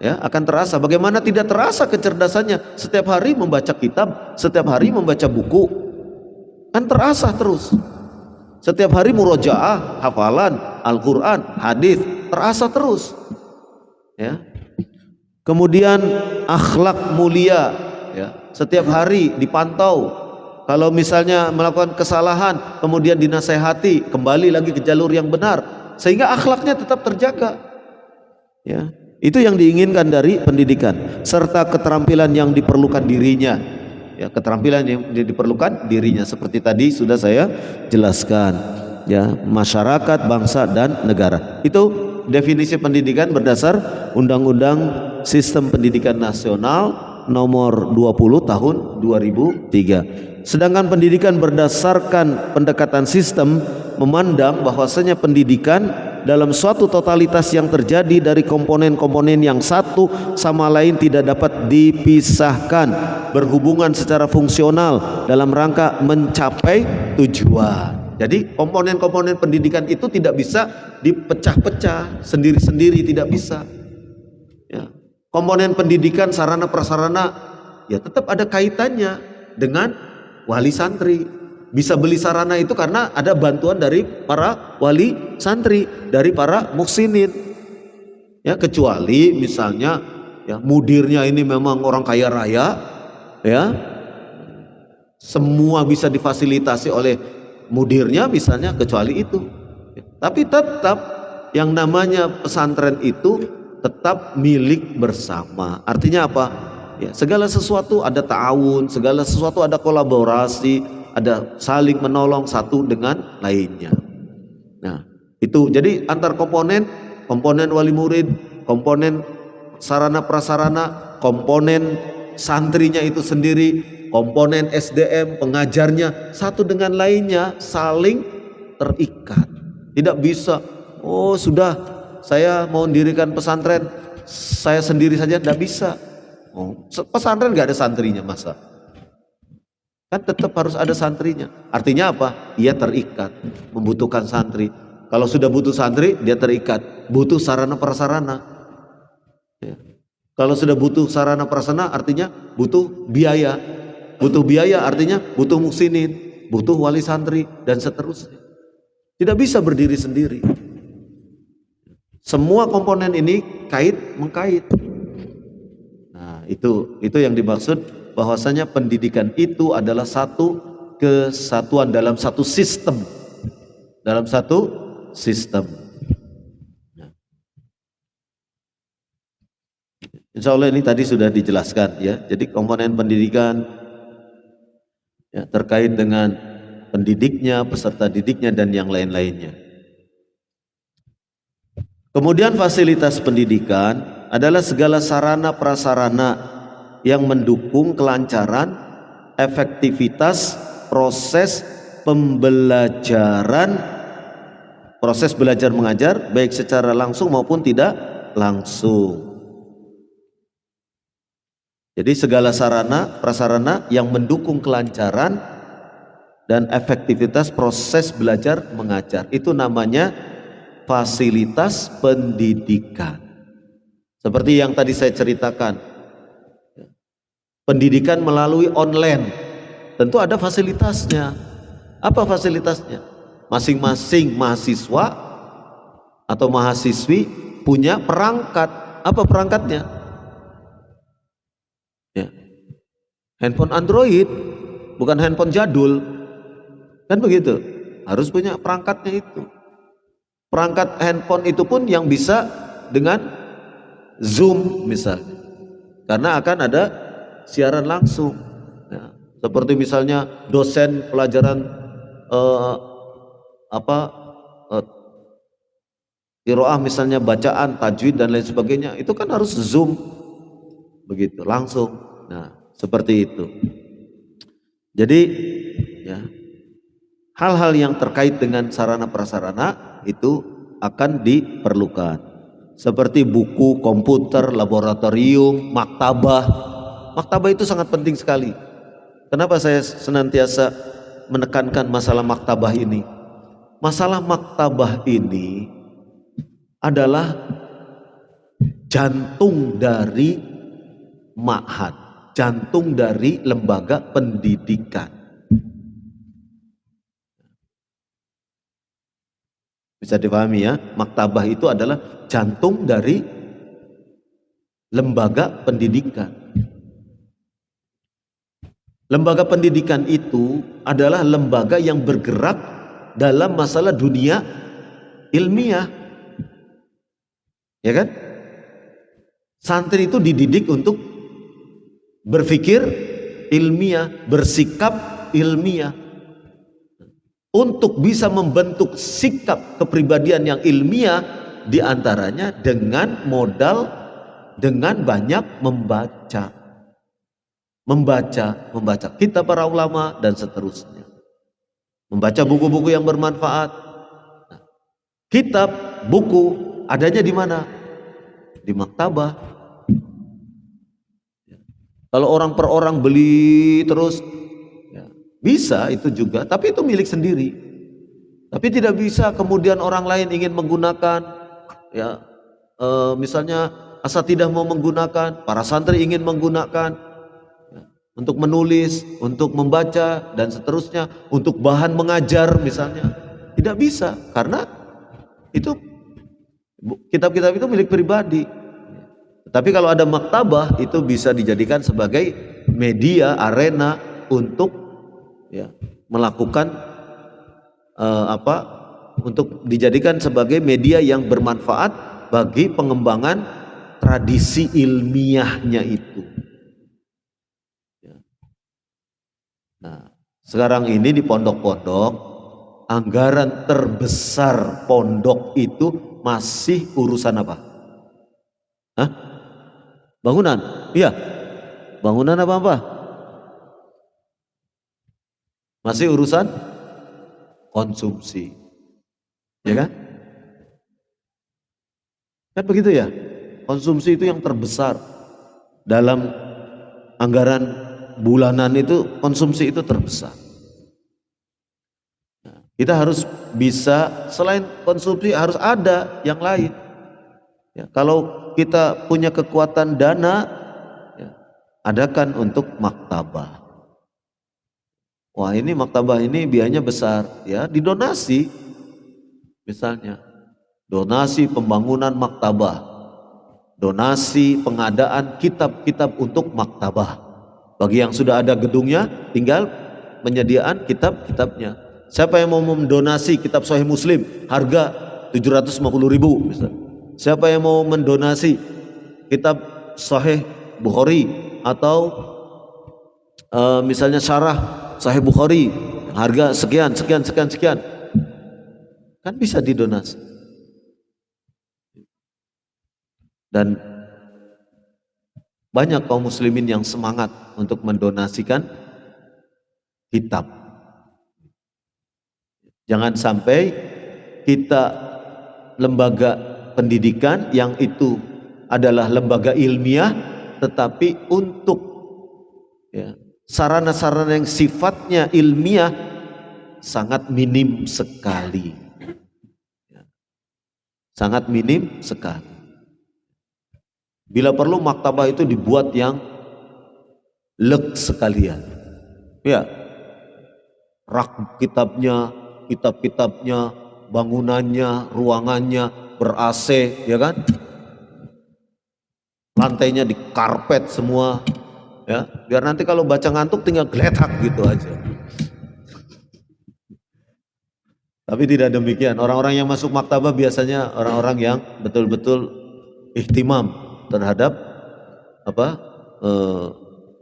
ya, akan terasa. Bagaimana tidak terasa kecerdasannya? Setiap hari membaca kitab, setiap hari membaca buku, kan terasa terus. Setiap hari murojaah, hafalan Al-Quran, hadis, terasa terus, ya. Kemudian akhlak mulia, ya, setiap hari dipantau. Kalau misalnya melakukan kesalahan kemudian dinasehati, kembali lagi ke jalur yang benar sehingga akhlaknya tetap terjaga, ya. Itu yang diinginkan dari pendidikan, serta keterampilan yang diperlukan dirinya, ya, keterampilan yang diperlukan dirinya seperti tadi sudah saya jelaskan, ya, masyarakat, bangsa dan negara. Itu definisi pendidikan berdasar Undang-Undang Sistem Pendidikan Nasional Nomor 20 Tahun 2003. Sedangkan pendidikan berdasarkan pendekatan sistem memandang bahwasanya pendidikan dalam suatu totalitas yang terjadi dari komponen-komponen yang satu sama lain tidak dapat dipisahkan, berhubungan secara fungsional dalam rangka mencapai tujuan. Jadi komponen-komponen pendidikan itu tidak bisa dipecah-pecah sendiri-sendiri, tidak bisa, ya. Komponen pendidikan sarana prasarana ya tetap ada kaitannya dengan wali santri. Bisa beli sarana itu karena ada bantuan dari para wali santri, dari para muhsinin, ya, kecuali misalnya, ya, mudirnya ini memang orang kaya raya, ya, semua bisa difasilitasi oleh mudirnya misalnya, kecuali itu, ya. Tapi tetap yang namanya pesantren itu tetap milik bersama. Artinya apa? Ya, segala sesuatu ada ta'awun, segala sesuatu ada kolaborasi, ada saling menolong satu dengan lainnya. Nah, itu jadi antar komponen wali murid, komponen sarana prasarana, komponen santrinya itu sendiri, komponen SDM pengajarnya satu dengan lainnya saling terikat. Tidak bisa, oh sudah saya mau mendirikan pesantren saya sendiri saja, tidak bisa. Oh, pesantren nggak ada santrinya masa? Kan tetap harus ada santrinya. Artinya apa? Ia terikat, membutuhkan santri. Kalau sudah butuh santri, dia terikat, butuh sarana prasarana, ya. Kalau sudah butuh sarana prasarana, artinya butuh biaya. Butuh biaya artinya butuh muksinin, butuh wali santri dan seterusnya. Tidak bisa berdiri sendiri. Semua komponen ini mengkait. Nah, itu yang dimaksud bahwasanya pendidikan itu adalah satu kesatuan dalam satu sistem. Insya Allah ini tadi sudah dijelaskan ya. Jadi komponen pendidikan ya, terkait dengan pendidiknya, peserta didiknya dan yang lain-lainnya. Kemudian fasilitas pendidikan adalah segala sarana prasarana yang mendukung kelancaran, efektivitas proses pembelajaran, proses belajar mengajar baik secara langsung maupun tidak langsung. Jadi segala sarana prasarana yang mendukung kelancaran dan efektivitas proses belajar mengajar itu namanya fasilitas pendidikan. Seperti yang tadi saya ceritakan, pendidikan melalui online tentu ada fasilitasnya. Apa fasilitasnya? Masing-masing mahasiswa atau mahasiswi punya perangkat. Apa perangkatnya? Ya. Handphone Android, bukan handphone jadul. Kan begitu? Harus punya perangkatnya itu. Perangkat handphone itu pun yang bisa dengan Zoom misalnya. Karena akan ada siaran langsung ya, seperti misalnya dosen pelajaran qiraah misalnya bacaan, tajwid dan lain sebagainya, itu kan harus Zoom begitu langsung. Nah, seperti itu. Jadi ya, hal-hal yang terkait dengan sarana prasarana itu akan diperlukan. Seperti buku, komputer, laboratorium, maktabah. Maktabah itu sangat penting sekali. Kenapa saya senantiasa menekankan masalah maktabah ini? Masalah maktabah ini adalah jantung dari ma'had, jantung dari lembaga pendidikan. Bisa dipahami ya, maktabah itu adalah jantung dari lembaga pendidikan. Lembaga pendidikan itu adalah lembaga yang bergerak dalam masalah dunia ilmiah. Ya kan? Santri itu dididik untuk berpikir ilmiah, bersikap ilmiah. Untuk bisa membentuk sikap kepribadian yang ilmiah, diantaranya dengan modal, dengan banyak membaca kitab para ulama dan seterusnya, membaca buku-buku yang bermanfaat. Nah, kitab, buku adanya di mana? Di maktabah. Kalau orang per orang beli terus, ya, bisa itu juga, tapi itu milik sendiri. Tapi tidak bisa kemudian orang lain ingin menggunakan, ya misalnya asatidah mau menggunakan, para santri ingin menggunakan ya, untuk menulis, untuk membaca dan seterusnya, untuk bahan mengajar misalnya, tidak bisa karena itu kitab-kitab itu milik pribadi. Tapi kalau ada maktabah itu bisa dijadikan sebagai media, arena untuk ya, melakukan untuk dijadikan sebagai media yang bermanfaat bagi pengembangan tradisi ilmiahnya itu. Nah, sekarang ini di pondok-pondok anggaran terbesar pondok itu masih urusan apa? Hah? Bangunan? Iya. Bangunan apa? Masih urusan konsumsi. Ya kan? Kan begitu ya? Konsumsi itu yang terbesar. Dalam anggaran bulanan itu, konsumsi itu terbesar. Nah, kita harus bisa, selain konsumsi harus ada yang lain. Ya, kalau kita punya kekuatan dana, ya, adakan untuk maktabah. Wah, ini maktabah ini biayanya besar, ya, didonasi. Misalnya, donasi pembangunan maktabah, donasi pengadaan kitab-kitab untuk maktabah. Bagi yang sudah ada gedungnya, tinggal penyediaan kitab-kitabnya. Siapa yang mau mendonasi kitab Sahih Muslim harga 750.000 misalnya. Siapa yang mau mendonasi kitab Sahih Bukhari atau misalnya syarah Sahih Bukhari harga sekian sekian sekian sekian, kan bisa didonasi. Dan banyak kaum muslimin yang semangat untuk mendonasikan kitab. Jangan sampai kita lembaga pendidikan yang itu adalah lembaga ilmiah, tetapi untuk ya, sarana-sarana yang sifatnya ilmiah sangat minim sekali, sangat minim sekali. Bila perlu maktabah itu dibuat yang leg sekalian, ya, rak kitabnya, kitab-kitabnya, bangunannya, ruangannya ber-AC, ya kan? Lantainya di karpet semua, ya, biar nanti kalau baca ngantuk tinggal geletak gitu aja. Tapi tidak demikian. Orang-orang yang masuk maktabah biasanya orang-orang yang betul-betul ihtimam terhadap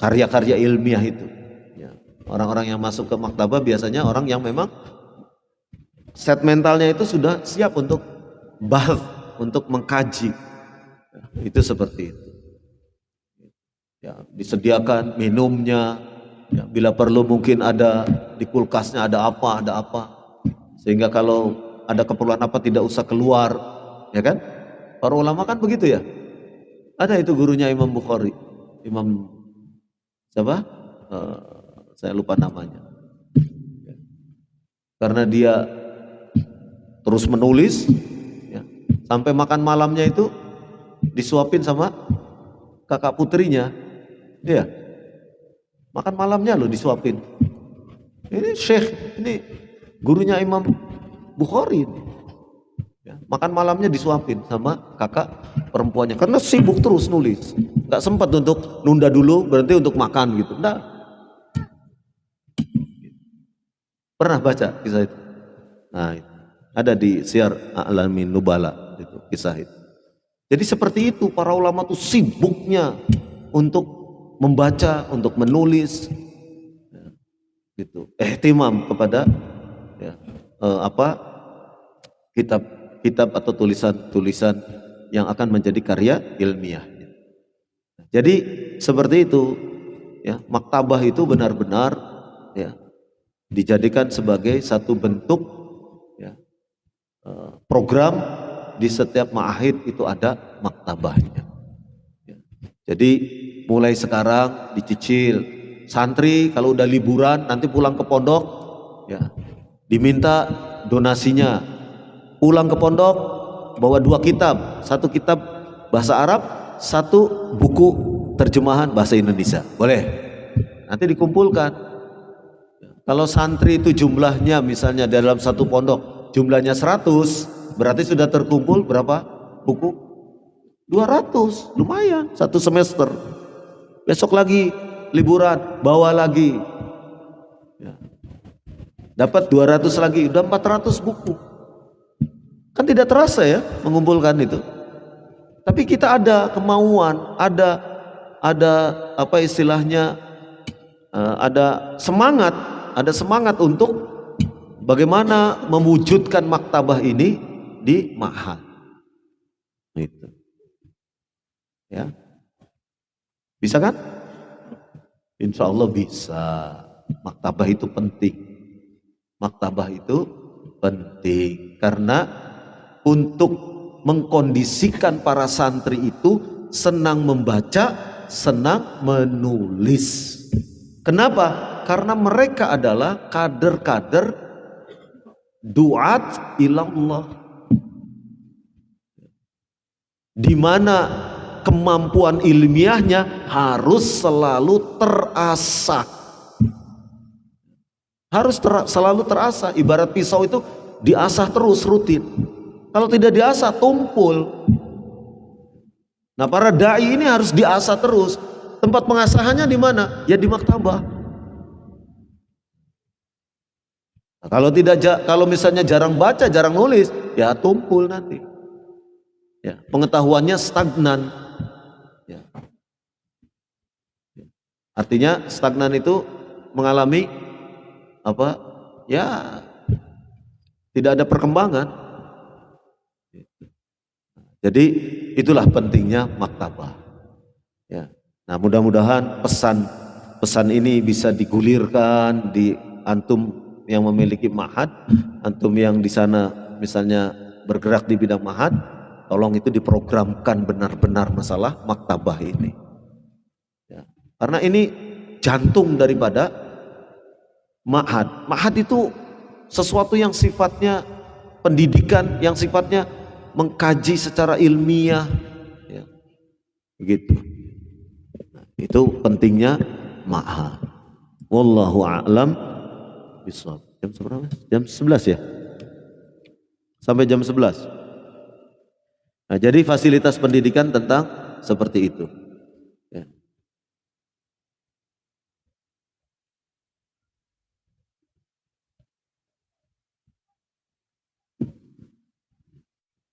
karya-karya ilmiah itu. Ya. Orang-orang yang masuk ke maktabah biasanya orang yang memang set mentalnya itu sudah siap untuk bahas, untuk mengkaji. Ya, itu seperti itu. Ya, disediakan minumnya. Ya, bila perlu mungkin ada di kulkasnya ada apa, sehingga kalau ada keperluan apa tidak usah keluar, ya kan? Para ulama kan begitu ya. Ada itu gurunya Imam Bukhari, Imam siapa? Saya lupa namanya. Karena dia terus menulis, ya, sampai makan malamnya itu disuapin sama kakak putrinya, dia makan malamnya loh disuapin. Ini Syekh, ini gurunya Imam Bukhari, ya, makan malamnya disuapin sama kakak perempuannya karena sibuk terus nulis, nggak sempat untuk nunda dulu berhenti untuk makan gitu. Nggak. Pernah baca kisah itu? Nah, ada di Syiar A'lamin Nubala itu kisah itu. Jadi seperti itu para ulama tuh sibuknya untuk membaca, untuk menulis, ya, gitu. Ihtimam kepada ya, kitab-kitab atau tulisan-tulisan yang akan menjadi karya ilmiah. Jadi seperti itu, ya, maktabah itu benar-benar ya dijadikan sebagai satu bentuk ya, program di setiap ma'ahid itu ada maktabahnya. Ya. Jadi mulai sekarang dicicil, santri kalau udah liburan nanti pulang ke pondok, ya, diminta donasinya, pulang ke pondok bawa 2 kitab, 1 kitab bahasa Arab, 1 buku terjemahan bahasa Indonesia, boleh, nanti dikumpulkan. Kalau santri itu jumlahnya misalnya dalam 1 pondok jumlahnya 100, berarti sudah terkumpul berapa buku? 200, lumayan 1 semester. Besok lagi liburan bawa lagi, ya, dapat 200 lagi, udah 400 buku. Kan tidak terasa ya mengumpulkan itu. Tapi kita ada kemauan, ada apa istilahnya, ada semangat untuk bagaimana mewujudkan maktabah ini di ma'had. Itu. Ya. Bisa kan? Insya Allah bisa. Maktabah itu penting. Maktabah itu penting karena untuk mengkondisikan para santri itu senang membaca, senang menulis. Kenapa? Karena mereka adalah kader-kader duat ilallah, di mana kemampuan ilmiahnya harus selalu terasah. Harus selalu terasah. Ibarat pisau itu diasah terus rutin. Kalau tidak diasah tumpul. Nah, para dai ini harus diasah terus. Tempat pengasahannya di mana? Ya di maktabah. Nah, kalau misalnya jarang baca, jarang nulis, ya tumpul nanti. Ya, pengetahuannya stagnan. Ya. Artinya stagnan itu mengalami apa? Ya, tidak ada perkembangan. Jadi itulah pentingnya maktabah. Ya. Nah, mudah-mudahan pesan ini bisa digulirkan di antum yang memiliki ma'had, antum yang di sana misalnya bergerak di bidang ma'had, tolong itu diprogramkan benar-benar masalah maktabah ini. Ya. Karena ini jantung daripada ma'had. Ma'had itu sesuatu yang sifatnya pendidikan, yang sifatnya mengkaji secara ilmiah, ya, begitu. Nah, itu pentingnya ma'had. Wallahu a'lam bishawab. Jam berapa? Jam 11 ya? Sampai jam 11. Nah, jadi fasilitas pendidikan tentang seperti itu. Ya.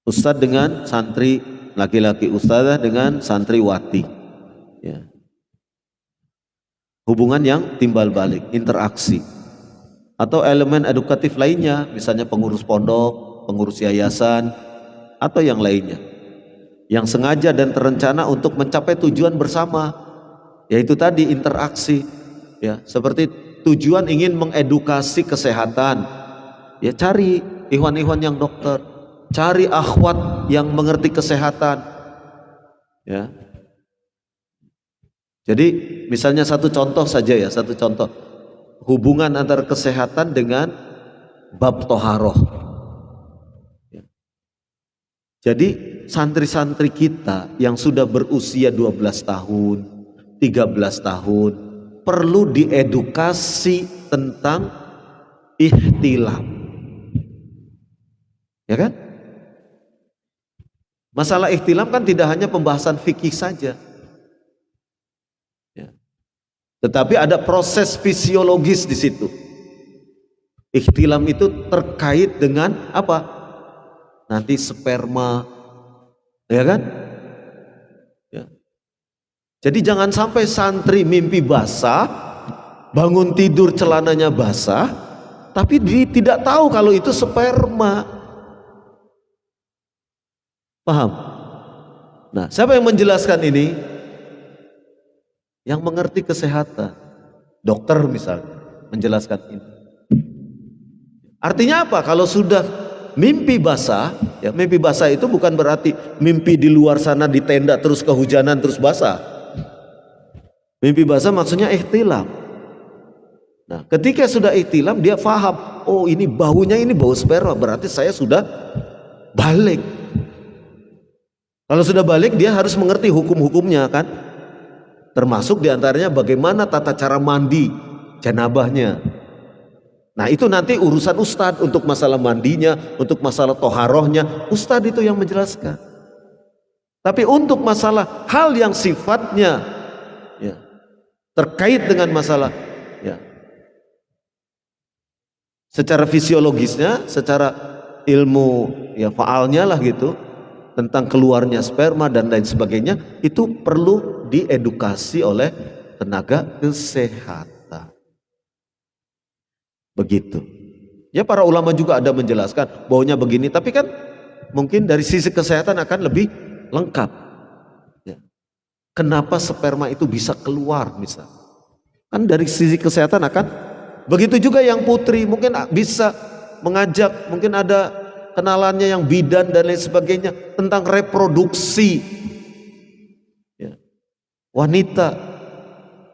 Ustadz dengan santri laki-laki, ustadzah dengan santriwati, ya. Hubungan yang timbal balik, interaksi, atau elemen edukatif lainnya, misalnya pengurus pondok, pengurus yayasan, atau yang lainnya, yang sengaja dan terencana untuk mencapai tujuan bersama, yaitu tadi interaksi, ya, seperti tujuan ingin mengedukasi kesehatan, ya cari ikhwan-ikhwan yang dokter, cari akhwat yang mengerti kesehatan, ya. Jadi misalnya satu contoh saja ya, satu contoh hubungan antara kesehatan dengan bab toharoh, ya. Jadi santri-santri kita yang sudah berusia 12 tahun, 13 tahun perlu diedukasi tentang ihtilam, ya kan? Masalah ihtilam kan tidak hanya pembahasan fikih saja, ya. Tetapi ada proses fisiologis di situ. Ihtilam itu terkait dengan apa? Nanti sperma, ya kan? Ya. Jadi jangan sampai santri mimpi basah, bangun tidur celananya basah, tapi dia tidak tahu kalau itu sperma. Paham? Nah, siapa yang menjelaskan ini? Yang mengerti kesehatan, dokter misalnya menjelaskan ini. Artinya apa? Kalau sudah mimpi basah, ya mimpi basah itu bukan berarti mimpi di luar sana di tenda terus kehujanan terus basah. Mimpi basah maksudnya ihtilam. Nah, ketika sudah ihtilam dia faham, oh ini baunya ini bau sperma, berarti saya sudah balik. Kalau sudah balik dia harus mengerti hukum-hukumnya kan, termasuk diantaranya bagaimana tata cara mandi janabahnya. Nah itu nanti urusan ustadz untuk masalah mandinya, untuk masalah toharohnya, ustadz itu yang menjelaskan. Tapi untuk masalah hal yang sifatnya ya, terkait dengan masalah ya, secara fisiologisnya, secara ilmu ya faalnya lah gitu, tentang keluarnya sperma dan lain sebagainya, itu perlu diedukasi oleh tenaga kesehatan. Begitu. Ya para ulama juga ada menjelaskan baunya begini, tapi kan mungkin dari sisi kesehatan akan lebih lengkap. Ya. Kenapa sperma itu bisa keluar misal? Kan dari sisi kesehatan akan begitu juga yang putri mungkin bisa mengajak, mungkin ada kenalannya yang bidan dan lain sebagainya tentang reproduksi ya. Wanita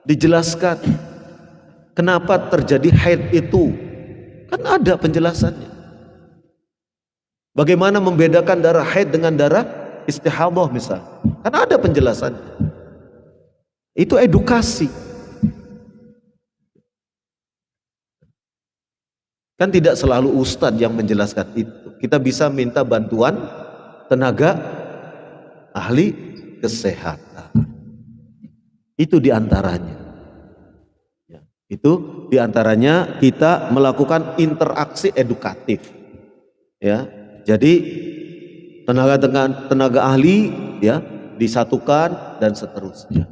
dijelaskan kenapa terjadi haid itu, kan ada penjelasannya. Bagaimana membedakan darah haid dengan darah istihadah misal, kan ada penjelasannya. Itu edukasi. Kan tidak selalu ustadz yang menjelaskan itu. Kita bisa minta bantuan tenaga ahli kesehatan. Itu diantaranya. Ya, itu diantaranya kita melakukan interaksi edukatif. Ya, jadi tenaga ahli ya disatukan dan seterusnya.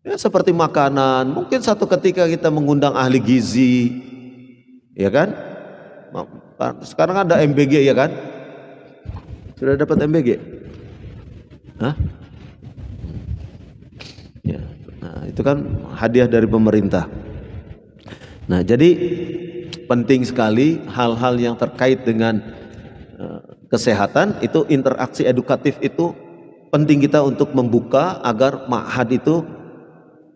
Ya, seperti makanan, mungkin satu ketika kita mengundang ahli gizi, ya kan? Sekarang ada MBG, ya kan? Sudah dapat MBG? Hah? Ya, nah, itu kan hadiah dari pemerintah. Nah, jadi penting sekali hal-hal yang terkait dengan kesehatan itu, interaksi edukatif itu penting kita untuk membuka agar ma'had itu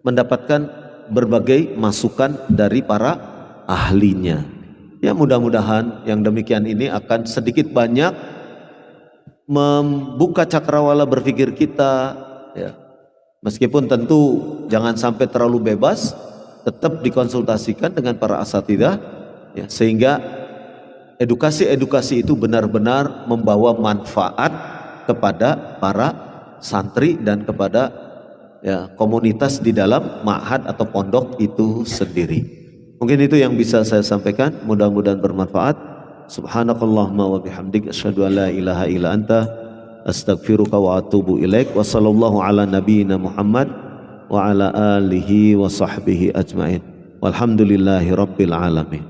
mendapatkan berbagai masukan dari para ahlinya. Ya, mudah-mudahan yang demikian ini akan sedikit banyak membuka cakrawala berpikir kita, ya. Meskipun tentu jangan sampai terlalu bebas, tetap dikonsultasikan dengan para asatidzah, ya, sehingga edukasi-edukasi itu benar-benar membawa manfaat kepada para santri dan kepada, ya, komunitas di dalam ma'had atau pondok itu sendiri. Mungkin itu yang bisa saya sampaikan, mudah-mudahan bermanfaat. Subhanakallahumma wa bihamdik asyhadu an la ilaha illa anta astaghfiruka wa atubu ilaik. Wa sallallahu ala nabiyyina Muhammad wa ala alihi wa sahbihi ajmain. Walhamdulillahi rabbil alamin.